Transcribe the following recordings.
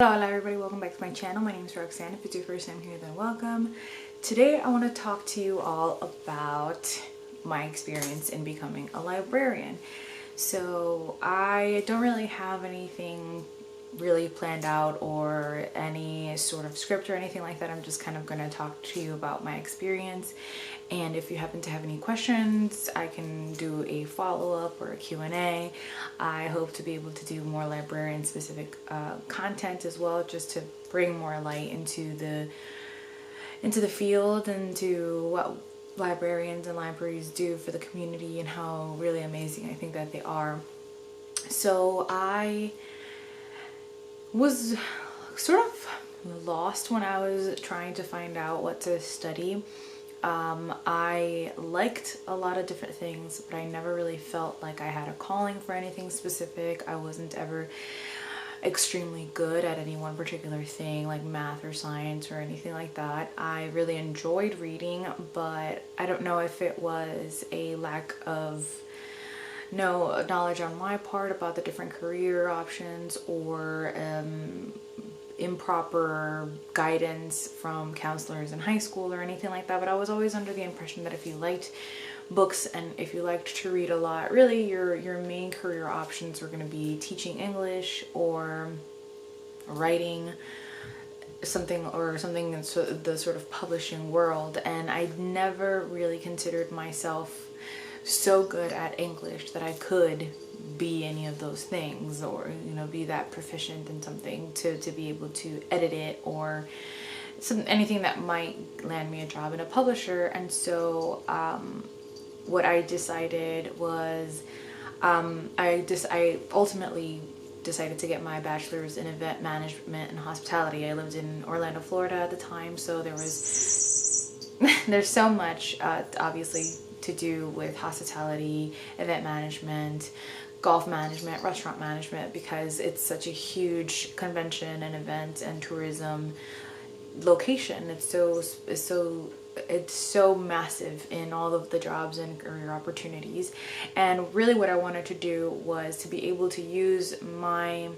Hello everybody, welcome back to my channel. My name is Roxanne. If it's your first time here, then welcome. Today I want to talk to you all about my experience in becoming a librarian. So I don't really have anything really planned out or any sort of script or anything like that. I'm just kind of going to talk to you about my experience, and if you happen to have any questions, I can do a follow-up or a Q&A. I hope to be able to do more librarian specific content as well, just to bring more light into the field and to what librarians and libraries do for the community and how really amazing I think that they are. So I was sort of lost when I was trying to find out what to study. I liked a lot of different things, but I never really felt like I had a calling for anything specific. I wasn't ever extremely good at any one particular thing like math or science or anything like that. I really enjoyed reading, but I don't know if it was a lack of knowledge on my part about the different career options or improper guidance from counselors in high school or anything like that, but I was always under the impression that if you liked books and if you liked to read a lot, really your main career options were going to be teaching English or writing something in the sort of publishing world. And I never really considered myself so good at English that I could be any of those things, or be that proficient in something to be able to edit it or anything that might land me a job in a publisher. And so what I decided was I ultimately decided to get my bachelor's in event management and hospitality. I lived in Orlando, Florida at the time, so there's so much obviously to do with hospitality, event management, golf management, restaurant management, because it's such a huge convention and event and tourism location. It's so massive in all of the jobs and career opportunities. And really what I wanted to do was to be able to use my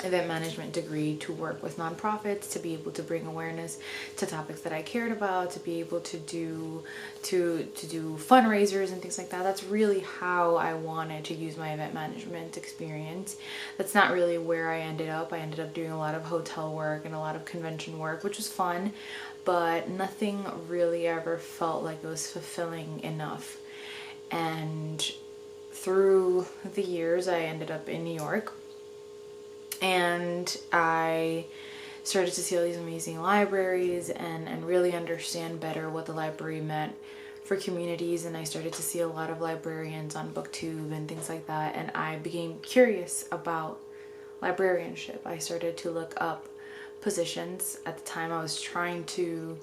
event management degree to work with nonprofits, to be able to bring awareness to topics that I cared about, to be able to do fundraisers and things like that. That's really how I wanted to use my event management experience. That's not really where I ended up. I ended up doing a lot of hotel work and a lot of convention work, which was fun, but nothing really ever felt like it was fulfilling enough. And through the years, I ended up in New York, and I started to see all these amazing libraries and really understand better what the library meant for communities. And I started to see a lot of librarians on BookTube and things like that, and I became curious about librarianship. I started to look up positions. At the time I was trying to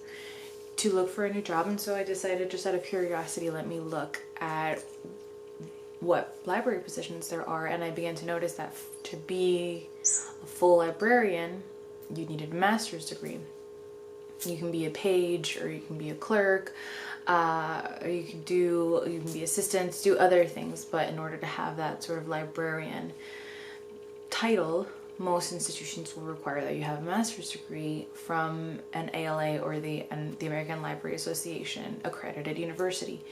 look for a new job, and so I decided, just out of curiosity, let me look at what library positions there are. And I began to notice that to be a full librarian, you needed a master's degree. You can be a page, or you can be a clerk, or you can be assistants, do other things, but in order to have that sort of librarian title, most institutions will require that you have a master's degree from an ALA or the American Library Association accredited university.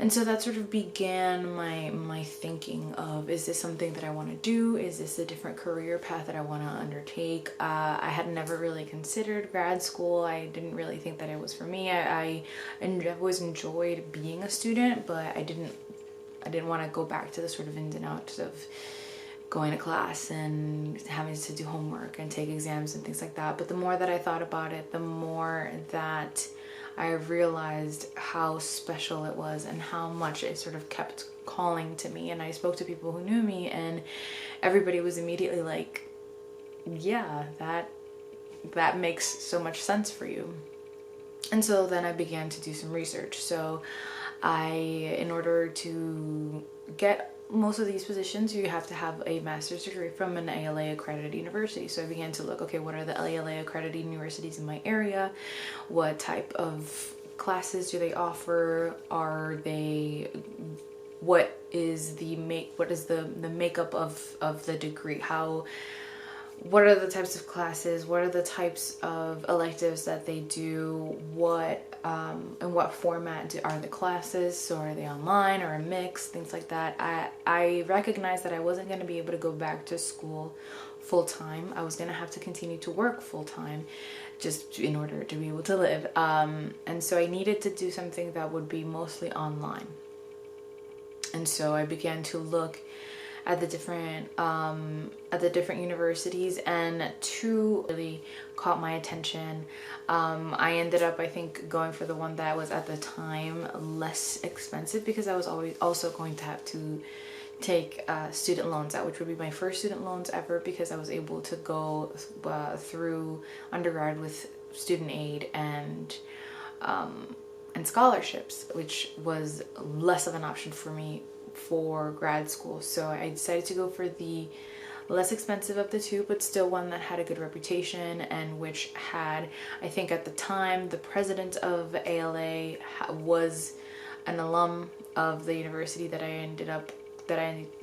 And so that sort of began my thinking of, is this something that I want to do? Is this a different career path that I want to undertake? I had never really considered grad school. I didn't really think that it was for me. I always enjoyed being a student, but I didn't want to go back to the sort of ins and outs of going to class and having to do homework and take exams and things like that. But the more that I thought about it, the more that I realized how special it was and how much it sort of kept calling to me. And I spoke to people who knew me, and everybody was immediately like, yeah, that makes so much sense for you. And so then I began to do some research. So in order to get most of these positions, you have to have a master's degree from an ALA accredited university. So I began to look, okay, what are the ALA accredited universities in my area? What type of classes do they offer? What is the makeup of the degree? what are the types of classes, what are the types of electives that they do, what in what format are the classes, so are they online or a mix, things like that. I recognized that I wasn't going to be able to go back to school full-time. I was going to have to continue to work full-time just in order to be able to live, and so I needed to do something that would be mostly online. And so I began to look at the different universities, and two really caught my attention. I ended up, I think, going for the one that was at the time less expensive, because I was always also going to have to take student loans out, which would be my first student loans ever, because I was able to go through undergrad with student aid and scholarships, which was less of an option for me for grad school. So I decided to go for the less expensive of the two, but still one that had a good reputation, and which had, I think at the time, the president of ALA was an alum of the university that I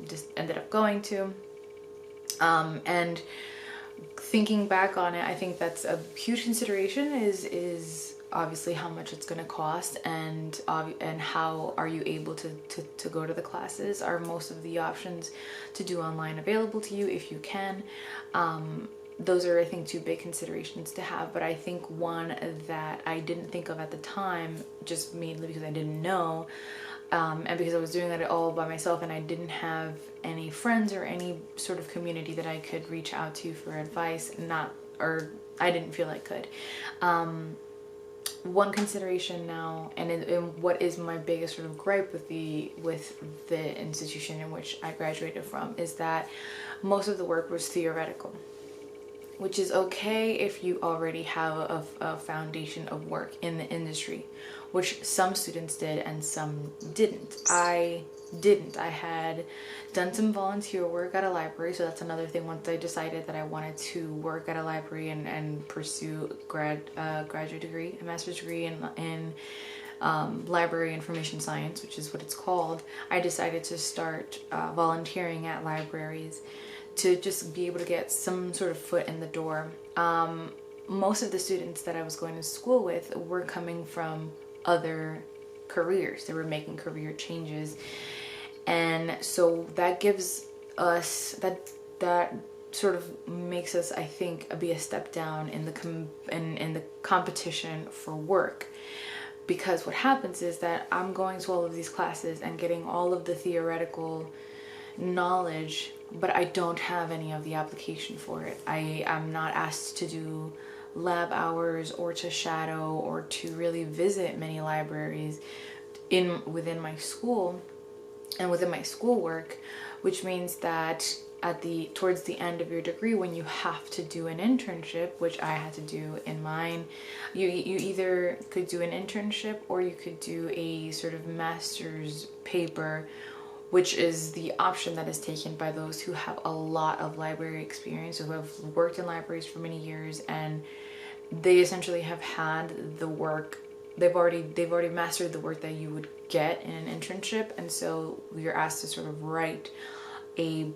just ended up going to. And thinking back on it, I think that's a huge consideration, is obviously how much it's going to cost, and how are you able to go to the classes. Are most of the options to do online available to you if you can? Those are, I think, two big considerations to have. But I think one that I didn't think of at the time, just mainly because I didn't know, and because I was doing it all by myself, and I didn't have any friends or any sort of community that I could reach out to for advice, I didn't feel I could. One consideration now, and what is my biggest sort of gripe with the institution in which I graduated from, is that most of the work was theoretical, which is okay if you already have a foundation of work in the industry, which some students did and some didn't. I didn't. I had done some volunteer work at a library, so that's another thing. Once I decided that I wanted to work at a library and pursue graduate degree, a master's degree in library information science, which is what it's called, I decided to start volunteering at libraries to just be able to get some sort of foot in the door. Most of the students that I was going to school with were coming from other careers. They were making career changes, and so that gives us that sort of makes us, I think, be a step down in the competition for work. Because what happens is that I'm going to all of these classes and getting all of the theoretical knowledge, but I don't have any of the application for it. I am not asked to do lab hours or to shadow or to really visit many libraries within my school and within my schoolwork, which means that towards the end of your degree, when you have to do an internship, which I had to do in mine, you either could do an internship or you could do a sort of master's paper, which is the option that is taken by those who have a lot of library experience, who have worked in libraries for many years, and they essentially have had the work. They've already mastered the work that you would get in an internship, and so you're asked to sort of write a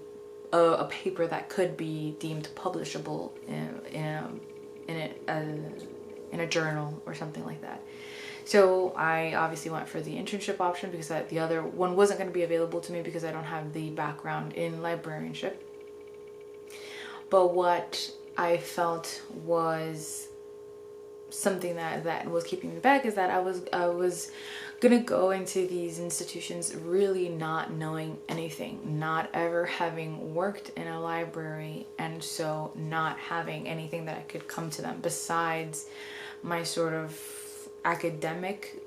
paper that could be deemed publishable in a journal or something like that. So I obviously went for the internship option, because the other one wasn't going to be available to me because I don't have the background in librarianship. But what I felt was something that was keeping me back is that I was gonna go into these institutions really not knowing anything, not ever having worked in a library, and so not having anything that I could come to them besides my sort of academic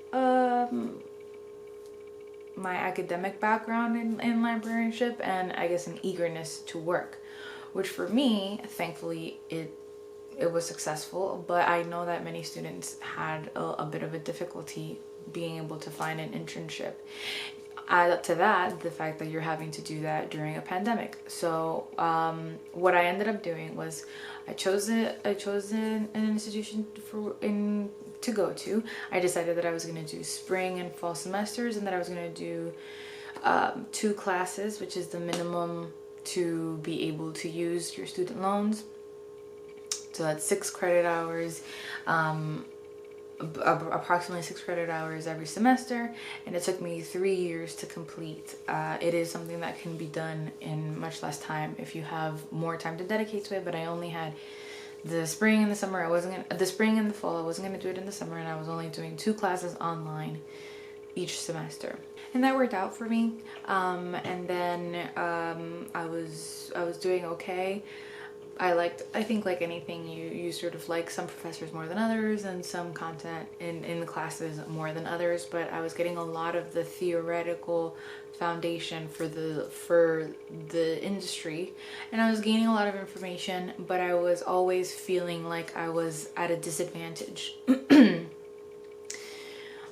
background in librarianship, and I guess an eagerness to work, which for me, thankfully, it was successful. But I know that many students had a bit of a difficulty being able to find an internship. Add to that the fact that you're having to do that during a pandemic. So what I ended up doing was I chose an institution to go to. I decided that I was going to do spring and fall semesters, and that I was going to do 2 classes, which is the minimum to be able to use your student loans. So that's 6 credit hours, approximately 6 credit hours every semester, and it took me 3 years to complete. It is something that can be done in much less time if you have more time to dedicate to it, but I only had the spring and the summer. The spring and the fall, I wasn't going to do it in the summer, and I was only doing 2 classes online each semester, and that worked out for me. And then I was doing okay. I think like anything, you sort of like some professors more than others, and some content in the classes more than others, but I was getting a lot of the theoretical foundation for the industry, and I was gaining a lot of information, but I was always feeling like I was at a disadvantage.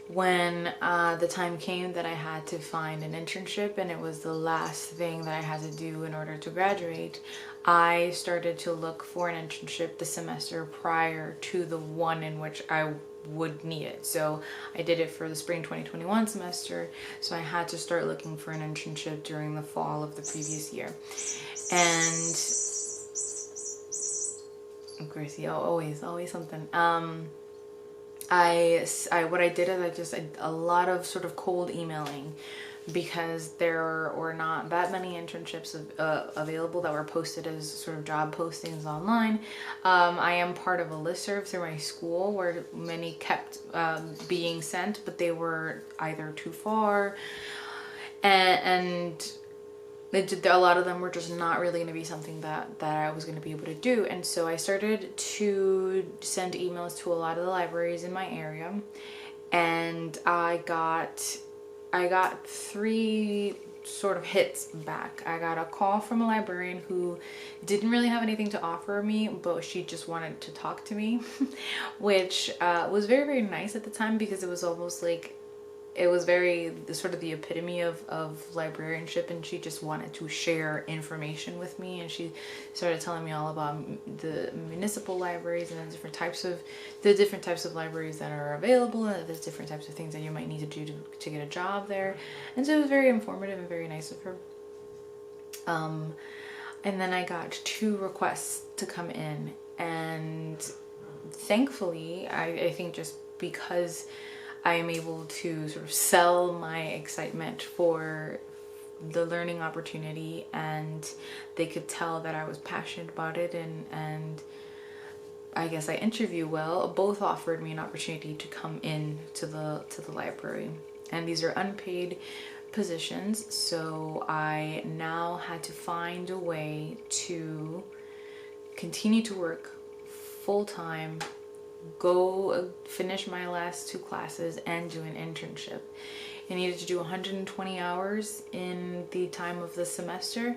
When the time came that I had to find an internship, and it was the last thing that I had to do in order to graduate, I started to look for an internship the semester prior to the one in which I would need it. So I did it for the spring 2021 semester, so I had to start looking for an internship during the fall of the previous year. And Gracie, always something. What I did is a lot of sort of cold emailing, because there were not that many internships available that were posted as sort of job postings online. I am part of a listserv through my school where many kept being sent, but they were either too far, and a lot of them were just not really going to be something that I was going to be able to do. And so I started to send emails to a lot of the libraries in my area, and I got 3 sort of hits back. I got a call from a librarian who didn't really have anything to offer me, but she just wanted to talk to me, which was very, very nice at the time, because it was almost like it was very sort of the epitome of librarianship, and she just wanted to share information with me, and she started telling me all about the municipal libraries and the different types of libraries that are available, and the different types of things that you might need to do to get a job there. And so it was very informative and very nice of her. And then I got 2 requests to come in, and thankfully, I think just because I am able to sort of sell my excitement for the learning opportunity, and they could tell that I was passionate about it, and I guess I interview well. Both offered me an opportunity to come in to the library, and these are unpaid positions, so I now had to find a way to continue to work full-time, go finish my last 2 classes, and do an internship. I needed to do 120 hours in the time of the semester,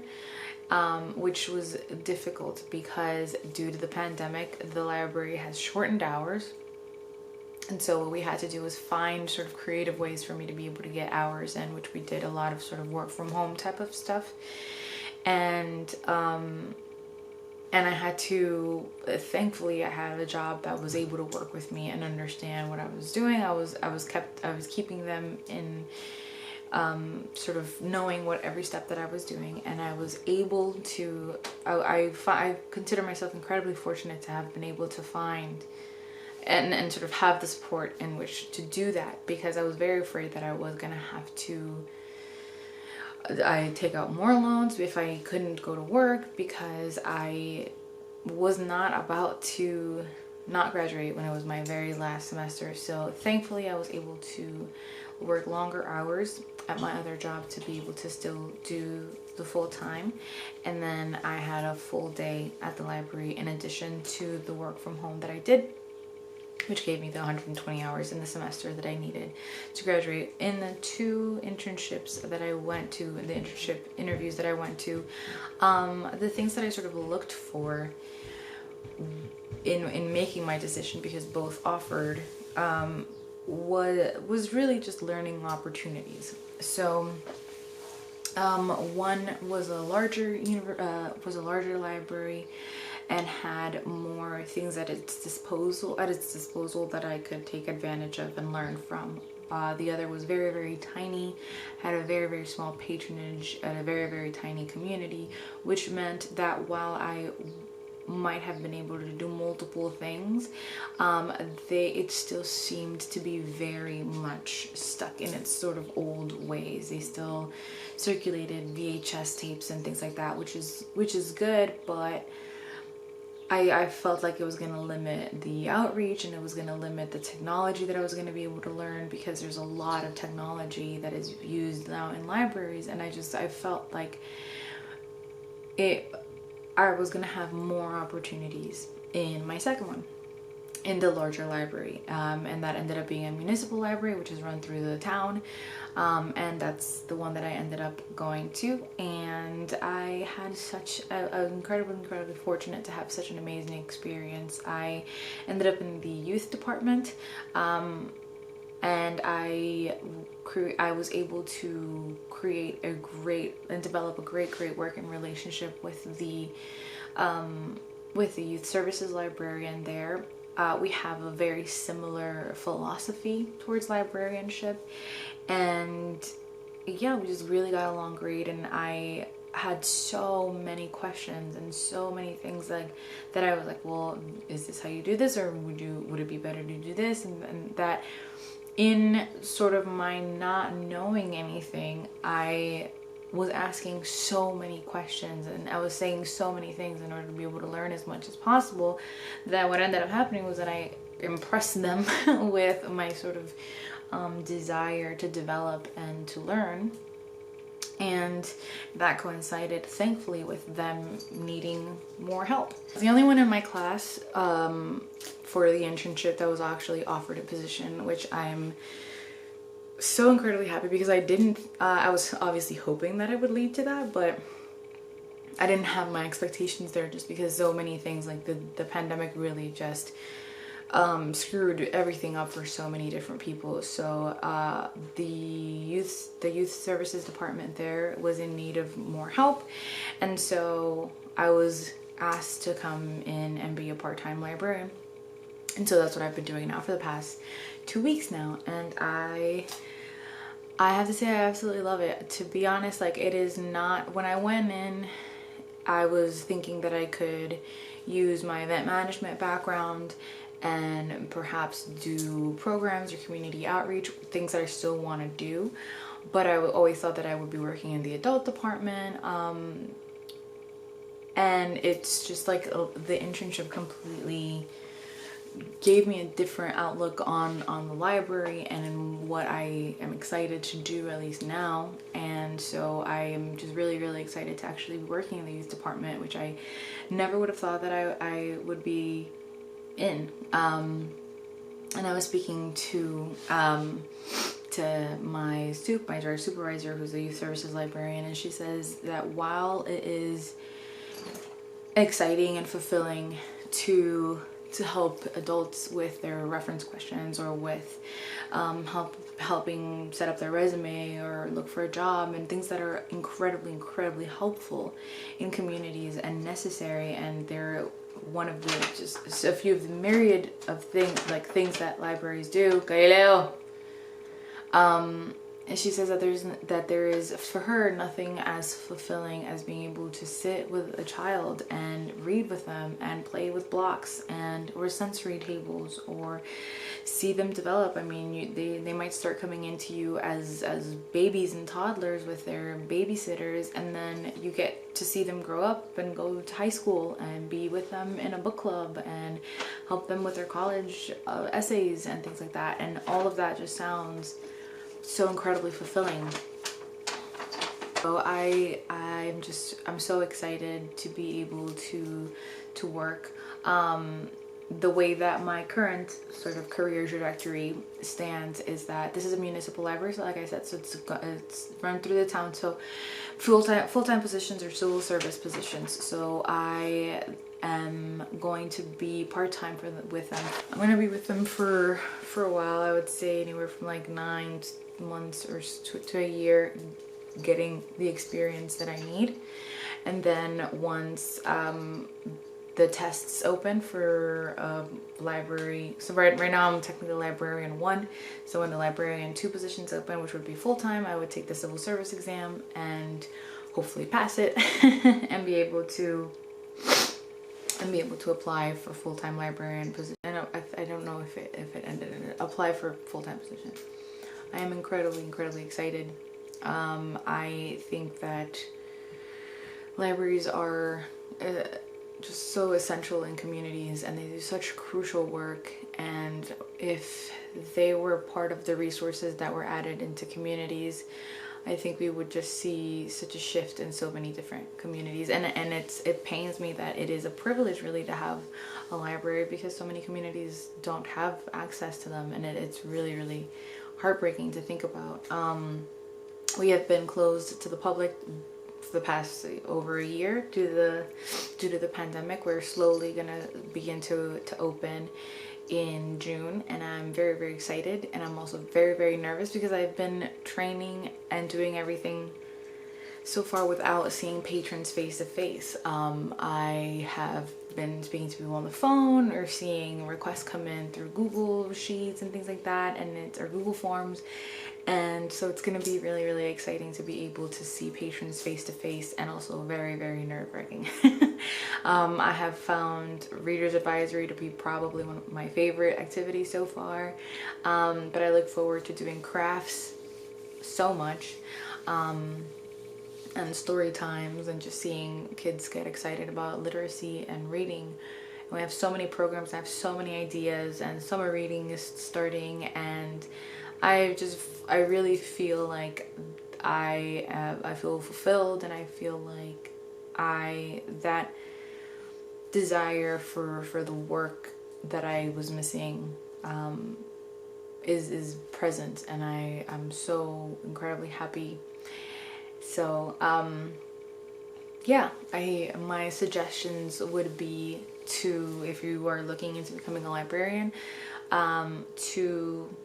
which was difficult because due to the pandemic, the library has shortened hours. And so what we had to do was find sort of creative ways for me to be able to get hours in, which we did a lot of sort of work from home type of stuff. And I had to, thankfully I had a job that was able to work with me and understand what I was doing. I was keeping them in sort of knowing what every step that I was doing, and I was able to, I consider myself incredibly fortunate to have been able to find and sort of have the support in which to do that, because I was very afraid that I was gonna have to take out more loans if I couldn't go to work, because I was not about to not graduate when it was my very last semester. So thankfully I was able to work longer hours at my other job to be able to still do the full time, and then I had a full day at the library in addition to the work from home that I did, which gave me the 120 hours in the semester that I needed to graduate. In the 2 internships that I went to, the internship interviews that I went to, the things that I sort of looked for in making my decision, because both offered, was really just learning opportunities. So one was a larger library and had more things at its disposal that I could take advantage of and learn from. The other was very, very tiny, had a very, very small patronage, and a very, very tiny community, which meant that while I might have been able to do multiple things, it still seemed to be very much stuck in its sort of old ways. They still circulated VHS tapes and things like that, which is good, but I felt like it was going to limit the outreach, and it was going to limit the technology that I was going to be able to learn, because there's a lot of technology that is used now in libraries, and I felt like I was going to have more opportunities in my second one, in the larger library, and that ended up being a municipal library, which is run through the town, and that's the one that I ended up going to. And I had such an incredibly fortunate to have such an amazing experience. I ended up in the youth department, and I was able to create and develop a great working relationship with the youth services librarian there. We have a very similar philosophy towards librarianship, and yeah, we just really got along great. And I had so many questions and so many things that I was like, well, is this how you do this, or would it be better to do this? And that, in sort of my not knowing anything, I was asking so many questions, and I was saying so many things in order to be able to learn as much as possible, that what ended up happening was that I impressed them with my sort of desire to develop and to learn. And that coincided, thankfully, with them needing more help. I was the only one in my class for the internship that was actually offered a position, which I'm so incredibly happy, because I was obviously hoping that it would lead to that, but I didn't have my expectations there, just because so many things, like the pandemic really just screwed everything up for so many different people. So the youth services department there was in need of more help, and so I was asked to come in and be a part-time librarian. And so that's what I've been doing now for the past 2 weeks now, and I have to say I absolutely love it. To be honest, like, it is not, when I went in, I was thinking that I could use my event management background and perhaps do programs or community outreach, things that I still want to do, but I always thought that I would be working in the adult department, and it's just like the internship completely gave me a different outlook on the library and what I am excited to do, at least now. And so I am just really excited to actually be working in the youth department, which I never would have thought that I would be in. And I was speaking to my direct supervisor, who's a youth services librarian, and she says that while it is exciting and fulfilling to help adults with their reference questions, or with helping set up their resume or look for a job, and things that are incredibly helpful in communities and necessary, and they're one of the just a few of the myriad of things that libraries do. Galileo. And she says that there is for her nothing as fulfilling as being able to sit with a child and read with them and play with blocks or sensory tables, or see them develop. I mean, they might start coming into you as babies and toddlers with their babysitters, and then you get to see them grow up and go to high school and be with them in a book club and help them with their college essays and things like that. And all of that just sounds so incredibly fulfilling. So I'm so excited to be able to work. The way that my current sort of career trajectory stands is that this is a municipal library, so like I said, so it's run through the town. So full-time positions are civil service positions. So I am going to be part-time with them. I'm going to be with them for a while. I would say anywhere from like 9 months or to a year, getting the experience that I need. And then once the tests open for library, so right now I'm technically librarian 1, so when the librarian 2 positions open, which would be full-time, I would take the civil service exam and hopefully pass it and be able to and be able to apply for full-time librarian position. I don't know if it ended in it. Apply for full-time position. I am incredibly excited. I think that libraries are just so essential in communities, and they do such crucial work, and if they were part of the resources that were added into communities, I think we would just see such a shift in so many different communities. And it pains me that it is a privilege really to have a library, because so many communities don't have access to them, and it's really heartbreaking to think about. We have been closed to the public for the past over a year due to the pandemic. We're slowly gonna begin to open in June, and I'm very excited, and I'm also very nervous because I've been training and doing everything so far without seeing patrons face to face. I have been speaking to people on the phone or seeing requests come in through Google Sheets and things like that, or Google Forms, and so it's going to be really exciting to be able to see patrons face to face, and also very nerve-wracking. I have found Reader's Advisory to be probably one of my favorite activities so far, but I look forward to doing crafts so much, and story times, and just seeing kids get excited about literacy and reading. And we have so many programs, I have so many ideas, and summer reading is starting, and I really feel like I feel fulfilled, and I feel like that desire for the work that I was missing is present, and I'm so incredibly happy. So yeah, my suggestions would be to, if you are looking into becoming a librarian, to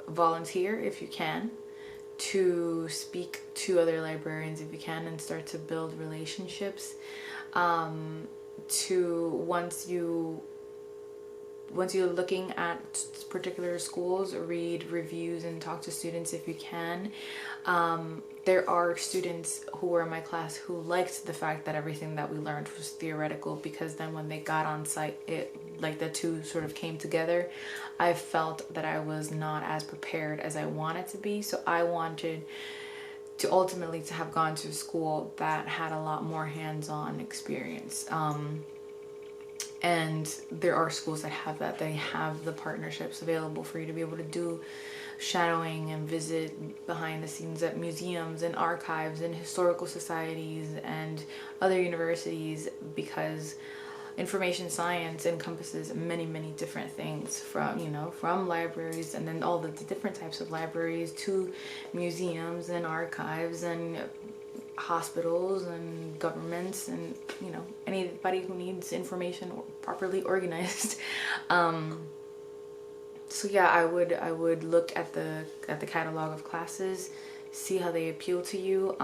volunteer if you can, to speak to other librarians if you can, and start to build relationships, to once you're looking at particular schools, read reviews and talk to students if you can. There are students who were in my class who liked the fact that everything that we learned was theoretical, because then when they got on site, like the two sort of came together. I felt that I was not as prepared as I wanted to be, so I wanted to ultimately to have gone to a school that had a lot more hands-on experience. And there are schools that have that. They have the partnerships available for you to be able to do shadowing and visit behind the scenes at museums and archives and historical societies and other universities, because information science encompasses many different things, from libraries, and then all the different types of libraries, to museums and archives and hospitals and governments, and anybody who needs information properly organized. So yeah, I would look at the catalog of classes, see how they appeal to you.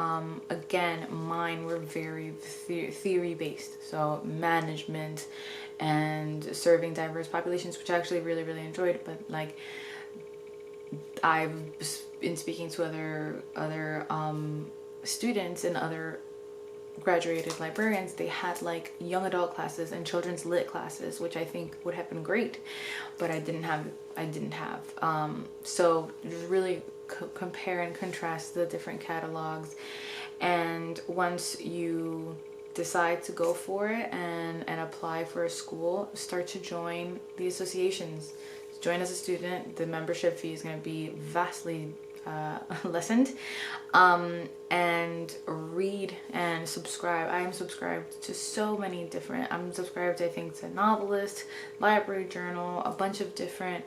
Again, mine were very theory based, so management and serving diverse populations, which I actually really enjoyed. But like, I've been speaking to other students and other graduated librarians. They had like young adult classes and children's lit classes, which I think would have been great, but I didn't have. So just really compare and contrast the different catalogs, and once you decide to go for it and apply for a school, start to join the associations. Join as a student. The membership fee is going to be vastly lessened, and read and subscribe. I am subscribed to so many different, I'm subscribed, I think, to Novelist, Library Journal, a bunch of different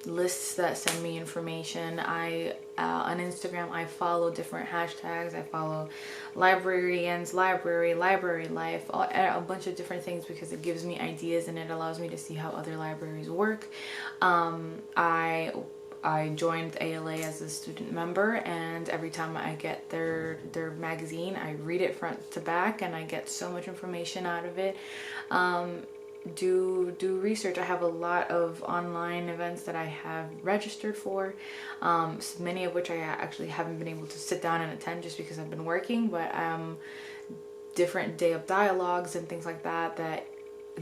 lists that send me information. On Instagram, I follow different hashtags. I follow Librarians, Library Life, a bunch of different things, because it gives me ideas and it allows me to see how other libraries work. I joined ALA as a student member, and every time I get their magazine, I read it front to back, and I get so much information out of it. Do research. I have a lot of online events that I have registered for, many of which I actually haven't been able to sit down and attend just because I've been working, but different day of dialogues and things like that, that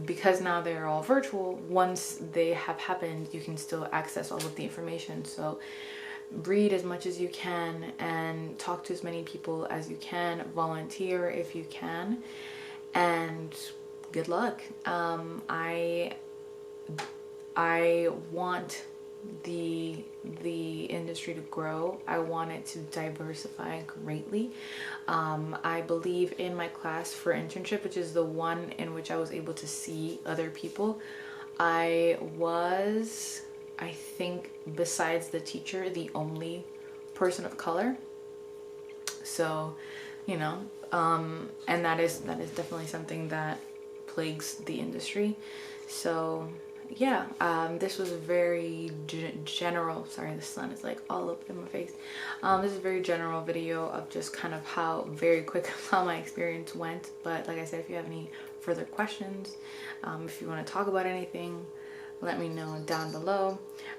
because now they're all virtual, once they have happened, you can still access all of the information. So read as much as you can and talk to as many people as you can, volunteer if you can, and good luck. I want the industry to grow. I want it to diversify greatly. I believe in my class for internship, which is the one in which I was able to see other people, I was, I think, besides the teacher, the only person of color. So, you know, and that is definitely something that plagues the industry. So yeah, this was a very general, sorry, the sun is like all up in my face. This is a very general video of just kind of how very quick how my experience went. But like I said, if you have any further questions, if you want to talk about anything, let me know down below.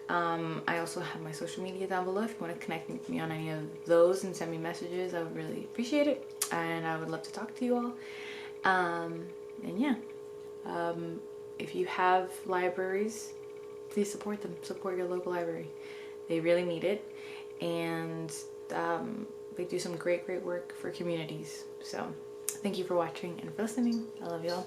I also have my social media down below. If you want to connect with me on any of those and send me messages, I would really appreciate it, and I would love to talk to you all. And yeah, if you have libraries, please support them. Support your local library. They really need it, and they do some great work for communities. So thank you for watching and for listening. I love you all.